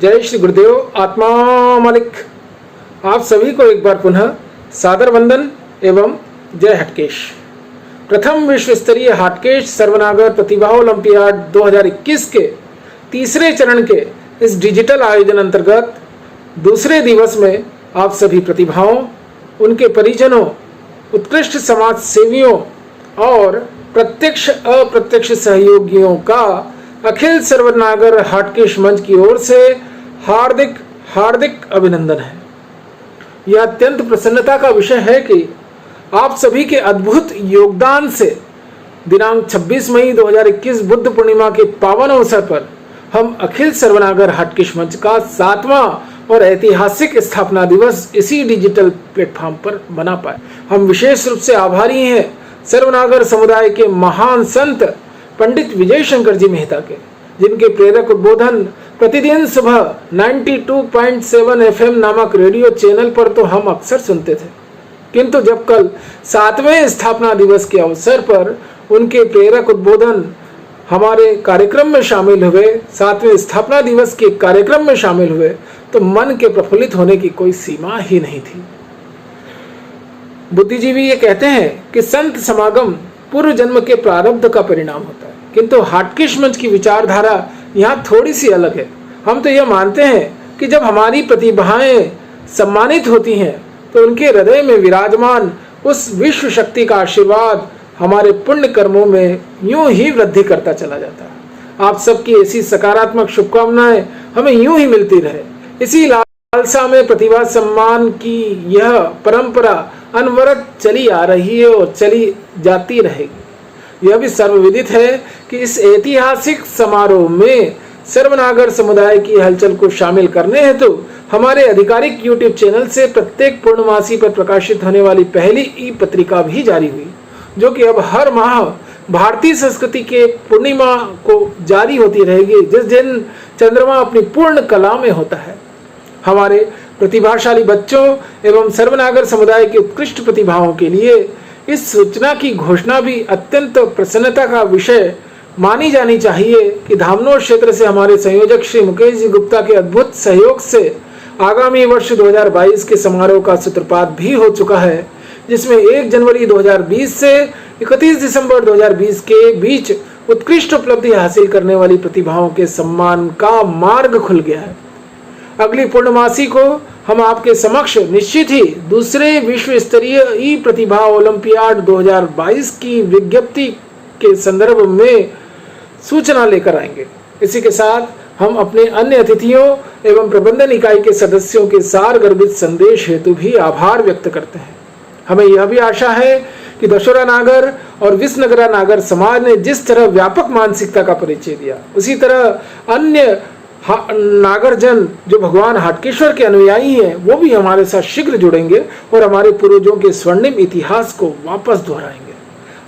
जय श्री गुरुदेव आत्मा मालिक। आप सभी को एक बार पुनः सादर वंदन एवं जय हटकेश। प्रथम विश्व स्तरीय हटकेश सर्वनागर प्रतिभा ओलंपियाड 2021 के तीसरे चरण के इस डिजिटल आयोजन अंतर्गत दूसरे दिवस में आप सभी प्रतिभाओं, उनके परिजनों, उत्कृष्ट समाज सेवियों और प्रत्यक्ष अप्रत्यक्ष सहयोगियों का अखिल सर्वनागर हटकेश मंच की ओर से हार्दिक हार्दिक अभिनंदन है। यह अत्यंत प्रसन्नता का विषय है कि आप सभी के अद्भुत योगदान से दिनांक 26 मई 2021 बुद्ध पूर्णिमा के पावन अवसर पर हम अखिल सर्वनागर हटकेश मंच का 7वां और ऐतिहासिक स्थापना दिवस इसी डिजिटल प्लेटफॉर्म पर मना पाए। हम विशेष रूप से आभारी हैं सर्वनागर समुदाय के महान संत पंडित विजय शंकर जी मेहता के, जिनके प्रेरक उद्बोधन प्रतिदिन सुबह 92.7 FM नामक रेडियो चैनल पर तो हम अक्सर सुनते थे, किंतु जब कल 7वें स्थापना दिवस के अवसर पर उनके प्रेरक उद्बोधन हमारे कार्यक्रम में शामिल हुए, 7वें स्थापना दिवस के कार्यक्रम में शामिल हुए, तो मन के प्रफुल्लित होने की कोई सीमा ही नहीं थी। बुद्धिजीवी ये कहते हैं कि संत समागम पूर्व जन्म के प्रारब्ध का परिणाम होता है, किंतु हटकेश मंच की विचारधारा यहाँ थोड़ी सी अलग है। हम तो यह मानते हैं कि जब हमारी प्रतिभाएं सम्मानित होती हैं तो उनके हृदय में विराजमान उस विश्व शक्ति का आशीर्वाद हमारे पुण्य कर्मों में यूं ही वृद्धि करता चला जाता है। आप सबकी ऐसी सकारात्मक शुभकामनाएं हमें यूं ही मिलती रहे। इसी लालसा में प्रतिभा सम्मान की यह परंपरा अनवरत चली आ रही है और चली जाती रहेगी। यह भी सर्वविदित है कि इस ऐतिहासिक समारोह में सर्वनागर समुदाय की हलचल को शामिल करने हेतु हमारे आधिकारिक YouTube चैनल से प्रत्येक पूर्णमासी पर प्रकाशित होने वाली पहली ई पत्रिका भी जारी हुई, जो कि अब हर माह भारतीय संस्कृति के पूर्णिमा को जारी होती रहेगी, जिस दिन चंद्रमा अपनी पूर्ण कला में होता है। हमारे प्रतिभाशाली बच्चों एवं सर्वनागर समुदाय के उत्कृष्ट प्रतिभाओं के लिए इस सूचना की घोषणा भी अत्यंत प्रसन्नता का विषय मानी जानी चाहिए कि धामनोर क्षेत्र से हमारे संयोजक श्री मुकेश जी गुप्ता के अद्भुत सहयोग से आगामी वर्ष 2022 के समारोह का सूत्रपात भी हो चुका है, जिसमें 1 जनवरी 2020 से 31 दिसंबर 2020 के बीच उत्कृष्ट उपलब्धि हासिल करने वाली प्रतिभाओं के सम्मान का मार्ग खुल गया है। अगली पूर्णमासी को हम आपके समक्ष निश्चित ही दूसरे विश्व स्तरीय ई प्रतिभा ओलंपियाड 2022 की विज्ञप्ति के संदर्भ में सूचना लेकर आएंगे। इसी के साथ हम अपने अन्य अतिथियों एवं प्रबंधन इकाई के सदस्यों के सार गर्भित संदेश हेतु भी आभार व्यक्त करते हैं। हमें यह भी आशा है कि दशोरा नागर और विसनगरा नागर समाज ने जिस तरह व्यापक मानसिकता का परिचय दिया, उसी तरह अन्य नागरजन जो भगवान हटकेश्वर के अनुयायी हैं, वो भी हमारे साथ शीघ्र जुड़ेंगे और हमारे पूर्वजों के स्वर्णिम इतिहास को वापस दोहराएंगे।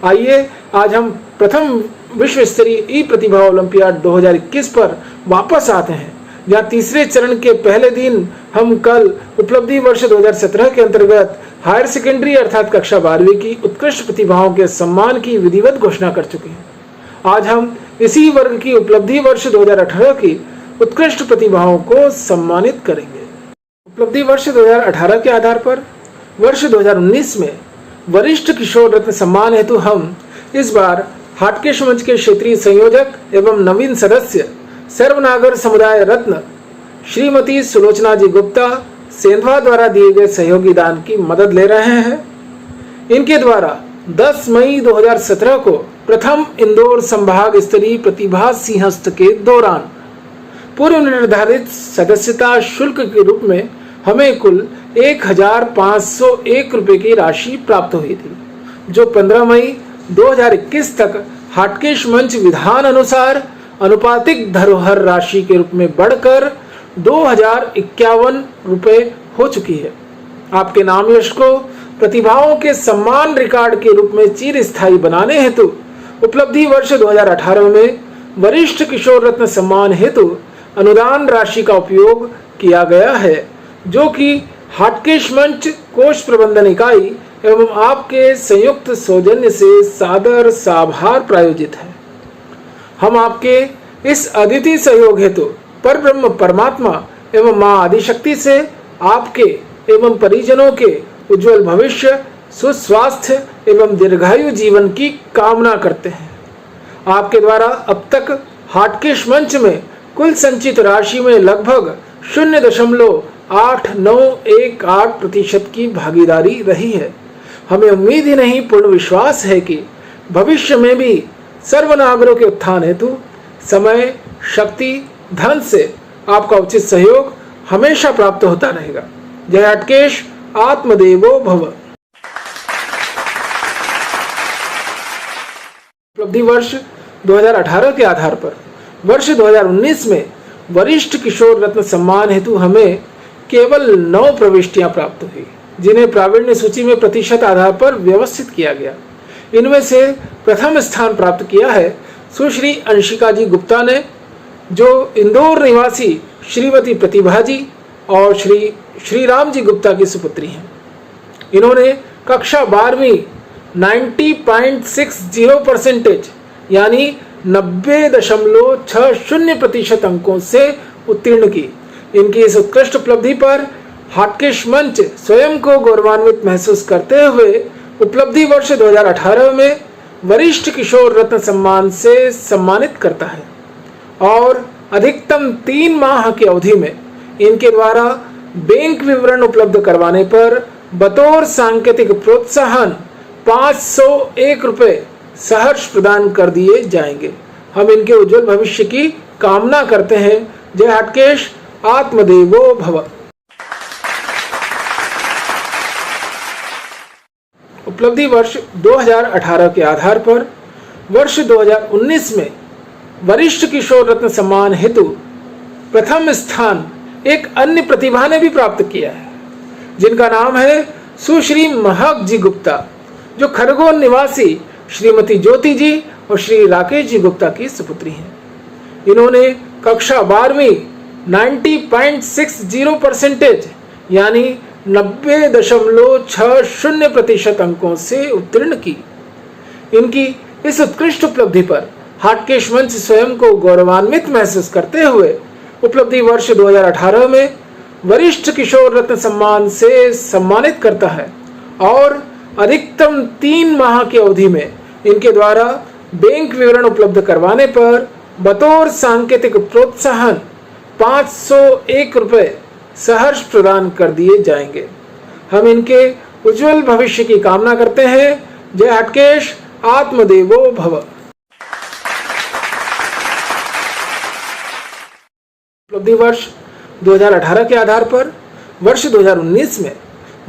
आइए आज हम प्रथम विश्व स्तरीय ई प्रतिभा ओलंपियाड 2021 पर वापस आते हैं, जहाँ तीसरे चरण के पहले दिन हम कल उपलब्धि वर्ष 2017 के अंतर्गत हायर सेकेंडरी अर्थात कक्षा 12वीं की उत्कृष्ट प्रतिभाओं के सम्मान की विधिवत घोषणा कर चुके हैं। आज हम इसी वर्ग की उपलब्धि वर्ष 2018 की उत्कृष्ट प्रतिभाओं को सम्मानित करेंगे। उपलब्धि वर्ष 2018 के आधार पर वर्ष 2019 में वरिष्ठ किशोर रत्न सम्मान हेतु हम इस बार हटकेश मंच के क्षेत्रीय संयोजक एवं नवीन सदस्य सर्वनागर समुदाय रत्न श्रीमती सुलोचना जी गुप्ता सेंधवा द्वारा दिए गए सहयोगी दान की मदद ले रहे हैं। इनके द्वारा 10 मई 2017 को प्रथम इंदौर संभाग स्तरीय प्रतिभा सिंहस्थ के दौरान पूर्व निर्धारित सदस्यता शुल्क के रूप में हमें कुल 1501 रुपए की राशि प्राप्त हुई थी, जो 15 मई 2021 तक हटकेश मंच विधान अनुसार अनुपातिक धरोहर राशि के रूप में बढ़कर 2051 रुपए हो चुकी है। आपके नाम यश को प्रतिभाओं के सम्मान रिकॉर्ड के रूप में चिरस्थायी बनाने हेतु उपलब्धि वर्ष 2018 में वरिष्ठ किशोर रत्न सम्मान हेतु अनुदान राशि का उपयोग किया गया है, जो कि हटकेश मंच कोष प्रबंधन इकाई एवं आपके संयुक्त सौजन्य से सादर साभार प्रायोजित है। हम आपके इस अद्वितीय सहयोग हेतु पर ब्रह्म परमात्मा एवं माँ आदिशक्ति से आपके एवं परिजनों के उज्जवल भविष्य, सुस्वास्थ्य एवं दीर्घायु जीवन की कामना करते हैं। आपके द्वारा अब तक हाटकेश मंच में कुल संचित राशि में लगभग 0.8918% की भागीदारी रही है। हमें उम्मीद ही नहीं पूर्ण विश्वास है कि भविष्य में भी सर्वनागरों के उत्थान हेतु समय, शक्ति, धन से आपका उचित सहयोग हमेशा प्राप्त होता रहेगा। जय हाटकेश, आत्मदेवो भव। उपलब्धि वर्ष 2018 के आधार पर वर्ष 2019 में वरिष्ठ किशोर रत्न सम्मान हेतु हमें केवल 9 प्रविष्टियां प्राप्त हुई, जिन्हें प्रावीण्य सूची में प्रतिशत आधार पर व्यवस्थित किया गया। इनमें से प्रथम स्थान प्राप्त किया है सुश्री अंशिका जी गुप्ता ने, जो इंदौर निवासी श्रीमती प्रतिभा जी और श्री राम जी गुप्ता की सुपुत्री हैं। इन्होंने कक्षा 12वीं 90.60% यानी 90.60% अंकों से उत्तीर्ण की। इनकी इस उत्कृष्ट उपलब्धि पर हाटकेश मंच स्वयं को गौरवान्वित महसूस करते हुए उपलब्धि वर्ष 2018 में वरिष्ठ किशोर रत्न सम्मान से सम्मानित करता है और अधिकतम 3 माह की अवधि में इनके द्वारा बैंक विवरण उपलब्ध करवाने पर बतौर सांकेतिक प्रोत्साहन 501 रुपए सहर्ष प्रदान कर दिए जाएंगे। हम इनके उज्जवल भविष्य की कामना करते हैं। जय हाटकेश, आत्मदेवो भव। उपलब्धि वर्ष 2018 के आधार पर वर्ष 2019 में वरिष्ठ किशोर रत्न सम्मान हेतु प्रथम स्थान एक अन्य प्रतिभा ने भी प्राप्त किया है, जिनका नाम है सुश्री महक जी गुप्ता, जो खरगोन निवासी श्रीमती ज्योति जी और श्री राकेश जी गुप्ता की सुपुत्री हैं। इन्होंने कक्षा 12वीं 90.60% यानी 90.60% अंकों से उत्तीर्ण की। इनकी इस उत्कृष्ट उपलब्धि पर हाटकेश मंच स्वयं को गौरवान्वित महसूस करते हुए उपलब्धि वर्ष 2018 में वरिष्ठ किशोर रत्न सम्मान से सम्मानित करता है और अधिकतम 3 माह की अवधि में इनके द्वारा बैंक विवरण उपलब्ध करवाने पर बतौर सांकेतिक प्रोत्साहन 501 रुपए सहर्ष प्रदान कर दिए जाएंगे। हम इनके उज्जवल भविष्य की कामना करते हैं। जय हाटकेश, आत्मदेवो भव। उपलब्धि वर्ष 2018 के आधार पर वर्ष 2019 में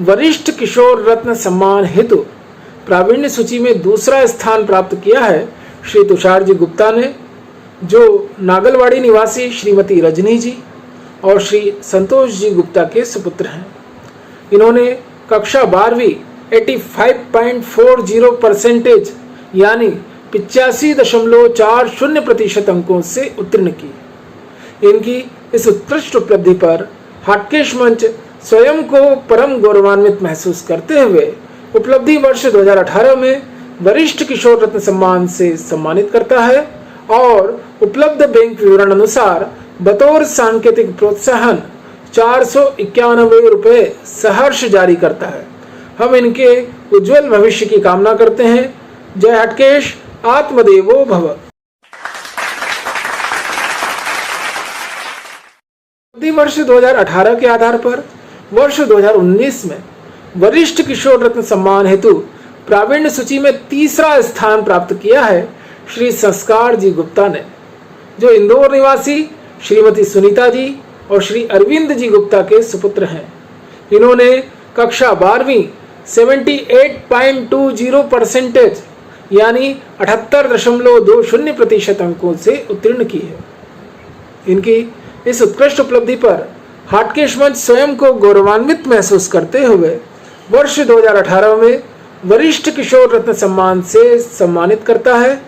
वरिष्ठ किशोर रत्न सम्मान हेतु प्रावीण्य सूची में दूसरा स्थान प्राप्त किया है श्री तुषार जी गुप्ता ने, जो नागलवाड़ी निवासी श्रीमती रजनी जी और श्री संतोष जी गुप्ता के सुपुत्र हैं। इन्होंने कक्षा 12वीं 85.40% यानी 85.40% अंकों से उत्तीर्ण की। इनकी इस उत्कृष्ट उपलब्धि पर हाटकेश मंच स्वयं को परम गौरवान्वित महसूस करते हुए उपलब्धि वर्ष 2018 में वरिष्ठ किशोर रत्न सम्मान से सम्मानित करता है और उपलब्ध बैंक विवरण अनुसार बतौर सांकेतिक प्रोत्साहन 491 रुपए सहर्ष जारी करता है। हम इनके उज्जवल भविष्य की कामना करते हैं। जय हाटकेश, आत्मदेवो भव। वर्ष 2018 के आधार पर वर्ष 2019 में वरिष्ठ किशोर रत्न सम्मान हेतु प्रावीण्य सूची में तीसरा स्थान प्राप्त किया है श्री संस्कार जी गुप्ता ने, जो इंदौर निवासी श्रीमती सुनीता जी और श्री अरविंद जी गुप्ता के सुपुत्र हैं। इन्होंने कक्षा 12वीं 78.20% यानी 78.20% अंकों से उत्तीर्ण की है। इनकी इस उत्कृष्ट उपलब्धि पर हाटकेश मंच स्वयं को गौरवान्वित महसूस करते हुए वर्ष 2018 में वरिष्ठ किशोर रत्न सम्मान से सम्मानित करता है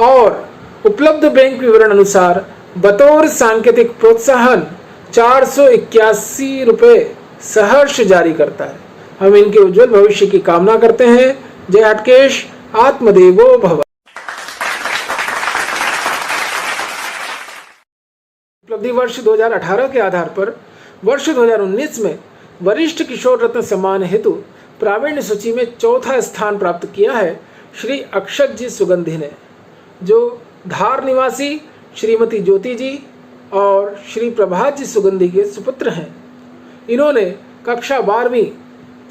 और उपलब्ध बैंक विवरण अनुसार बतौर सांकेतिक प्रोत्साहन 481 रुपए सहर्ष जारी करता है। हम इनके उज्जवल भविष्य की कामना करते हैं। जय हाटकेश, आत्मदेवो भव। उपलब्धि वर्ष 2018 के आधार पर वर्ष 2019 में वरिष्ठ किशोर रत्न सम्मान हेतु प्रावीण्य सूची में चौथा स्थान प्राप्त किया है श्री अक्षत जी सुगंधी ने, जो धार निवासी श्रीमती ज्योति जी और श्री प्रभात जी सुगंधी के सुपुत्र हैं। इन्होंने कक्षा 12वीं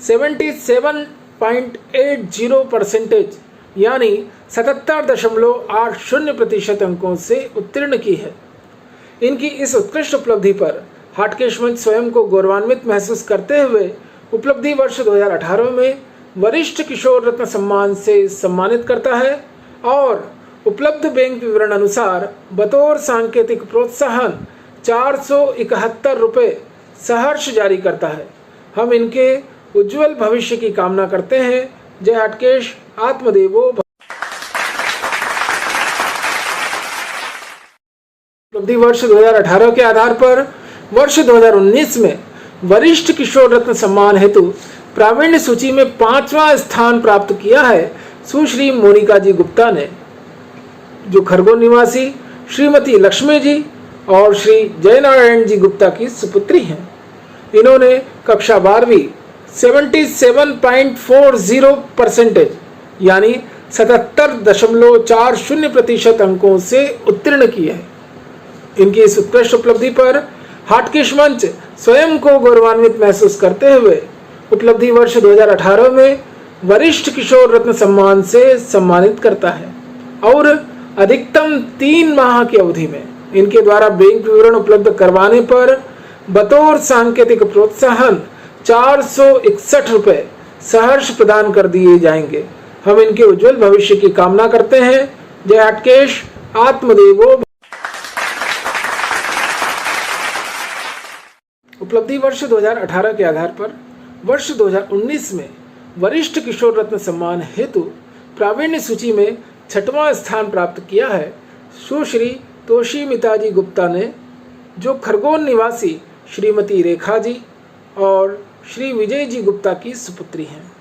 77.80% यानी 77.80% अंकों से उत्तीर्ण की है। इनकी इस उत्कृष्ट उपलब्धि पर हाटकेश मंच स्वयं को गौरवान्वित महसूस करते हुए उपलब्धि वर्ष 2018 में वरिष्ठ किशोर रत्न सम्मान से सम्मानित करता है और उपलब्ध बैंक विवरण अनुसार बतौर सांकेतिक प्रोत्साहन 471 रुपये सहर्ष जारी करता है। हम इनके उज्जवल भविष्य की कामना करते हैं। जय हाटकेश, आत्मदेवो भव। उपलब्धि वर्ष 2018 के आधार पर वर्ष 2019 में वरिष्ठ किशोर रत्न सम्मान हेतु प्रावीण्य सूची में 5वां स्थान प्राप्त किया है सुश्री मोनिका जी गुप्ता ने, जो खरगोन निवासी श्रीमती लक्ष्मी जी और श्री जयनारायण जी गुप्ता की सुपुत्री हैं। इन्होंने कक्षा 12वीं 77.40% यानी 77.40% अंकों से उत्तीर्ण की है। इनकी इस उत्कृष्ट उपलब्धि पर हाटकेश मंच स्वयं को गौरवान्वित महसूस करते हुए उपलब्धि वर्ष 2018 में वरिष्ठ किशोर रत्न सम्मान से सम्मानित करता है और अधिकतम 3 माह की अवधि में इनके द्वारा बैंक विवरण उपलब्ध करवाने पर बतौर सांकेतिक प्रोत्साहन 461 रुपये सहर्ष प्रदान कर दिए जाएंगे। हम इनके उज्जवल भविष्य की कामना करते हैं। जय हाटकेश, आत्मदेवो भव। उपलब्धि वर्ष 2018 के आधार पर वर्ष 2019 में वरिष्ठ किशोर रत्न सम्मान हेतु प्रावीण्य सूची में 6वां स्थान प्राप्त किया है सुश्री तोषिमिता जी गुप्ता ने, जो खरगोन निवासी श्रीमती रेखा जी और श्री विजय जी गुप्ता की सुपुत्री हैं।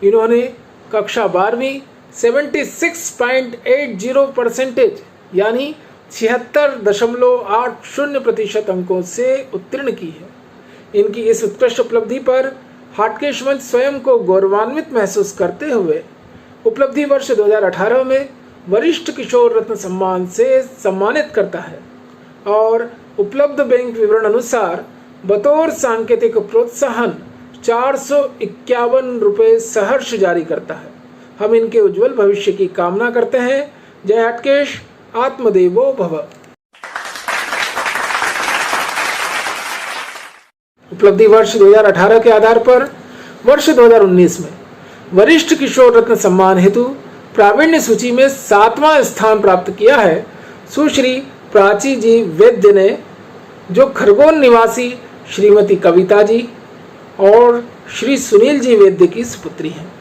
इन्होंने कक्षा 12वीं 76.80% यानी 76.80% अंकों से उत्तीर्ण की है। इनकी इस उत्कृष्ट उपलब्धि पर हाटकेश मंच स्वयं को गौरवान्वित महसूस करते हुए उपलब्धि वर्ष 2018 में वरिष्ठ किशोर रत्न सम्मान से सम्मानित करता है और उपलब्ध बैंक विवरण अनुसार बतौर सांकेतिक प्रोत्साहन 451 रुपये सहर्ष जारी करता है। हम इनके उज्जवल भविष्य की कामना करते हैं। जय हाटकेश, आत्मदेवो भव। उपलब्धि वर्ष 2018 के आधार पर वर्ष 2019 में वरिष्ठ किशोर रत्न सम्मान हेतु प्रावीण्य सूची में 7वां स्थान प्राप्त किया है सुश्री प्राची जी वैद्य ने, जो खरगोन निवासी श्रीमती कविता जी और श्री सुनील जी वैद्य की सुपुत्री हैं।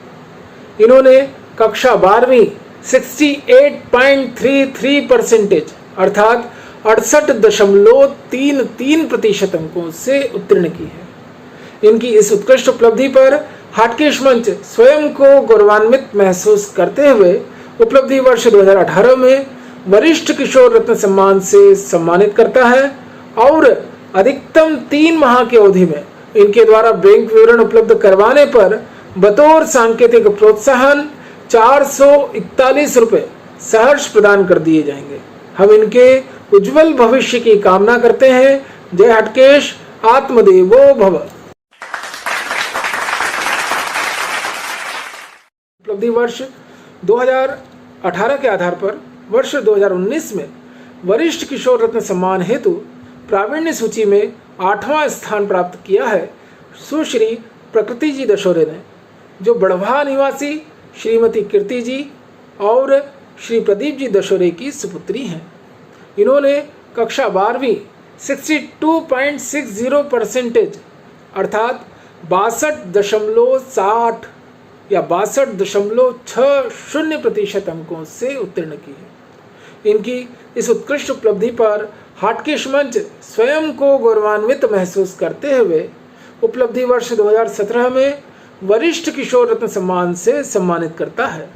इन्होंने कक्षा 12वीं 68.33% अर्थात 68.33% अंकों से उत्तीर्ण की है। इनकी इस उत्कृष्ट उपलब्धि पर हाटकेश मंच स्वयं को गौरवान्वित महसूस करते हुए उपलब्धि वर्ष 2018 में वरिष्ठ किशोर रत्न सम्मान से सम्मानित करता है और अधिकतम 3 माह की अवधि में इनके द्वारा बैंक विवरण उपलब्ध करवाने पर बतौर सांकेतिक प्रोत्साहन 441 रुपये सहर्ष प्रदान कर दिए जाएंगे। हम इनके उज्जवल भविष्य की कामना करते हैं। जय हाटकेश, आत्मदेवो भव। उपलब्धि वर्ष 2018 के आधार पर वर्ष 2019 में वरिष्ठ किशोर रत्न सम्मान हेतु प्रावीण्य सूची में 8वां स्थान प्राप्त किया है सुश्री प्रकृति जी दशोरे ने, जो बड़वा निवासी श्रीमती कीर्ति जी और श्री प्रदीप जी दशोरे की सुपुत्री हैं। इन्होंने कक्षा 12वीं 62.60% अर्थात 62.60 या 62.60% अंकों से उत्तीर्ण की है। इनकी इस उत्कृष्ट उपलब्धि पर हाटकेश मंच स्वयं को गौरवान्वित महसूस करते हुए उपलब्धि वर्ष 2017 में वरिष्ठ किशोर रत्न सम्मान से सम्मानित करता है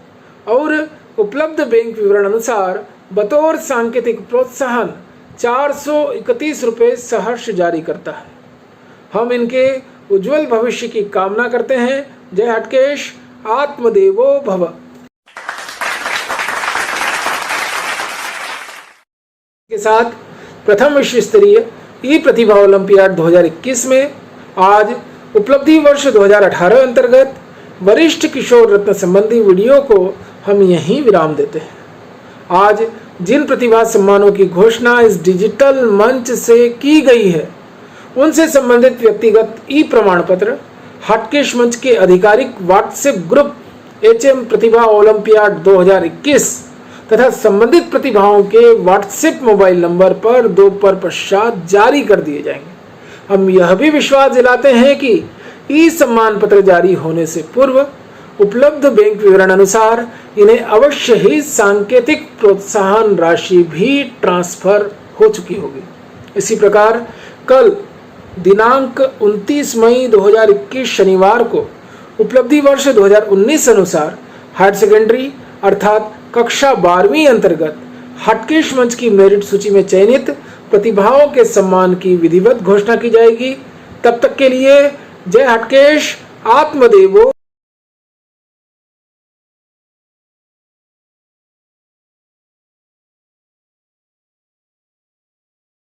और उपलब्ध बैंक विवरण अनुसार बतौर सांकेतिक प्रोत्साहन 431 रुपये सहर्ष जारी करता है। हम इनके उज्जवल भविष्य की कामना करते हैं। जय हटकेश, आत्मदेवो भव। के साथ प्रथम विश्व स्तरीय ई प्रतिभा ओलंपियाड 2021 में आज उपलब्धि वर्ष 2018 अंतर्गत वरिष्ठ किशोर रत्न संबंधी वीडियो को हम यहीं विराम देते हैं। आज जिन प्रतिभा सम्मानों की घोषणा इस डिजिटल मंच से की गई है, उनसे संबंधित व्यक्तिगत ई प्रमाण पत्र हटकेश मंच के आधिकारिक व्हाट्सएप ग्रुप HM प्रतिभा ओलंपियाड 2021 तथा संबंधित प्रतिभाओं के व्हाट्सएप मोबाइल नंबर पर दोपहर पश्चात जारी कर दिए जाएंगे। हम यह भी विश्वास दिलाते हैं कि ई सम्मान पत्र जारी होने से पूर्व उपलब्ध बैंक विवरण अनुसार इन्हें अवश्य ही सांकेतिक प्रोत्साहन राशि भी ट्रांसफर हो चुकी होगी। इसी प्रकार कल दिनांक 29 मई 2021 शनिवार को उपलब्धि वर्ष 2019 अनुसार हायर सेकेंडरी अर्थात कक्षा 12वीं अंतर्गत हटकेश मंच की मेरिट सूची में चयनित प्रतिभाओं के सम्मान की विधिवत घोषणा की जाएगी। तब तक के लिए जय हटकेश, आत्मदेवो।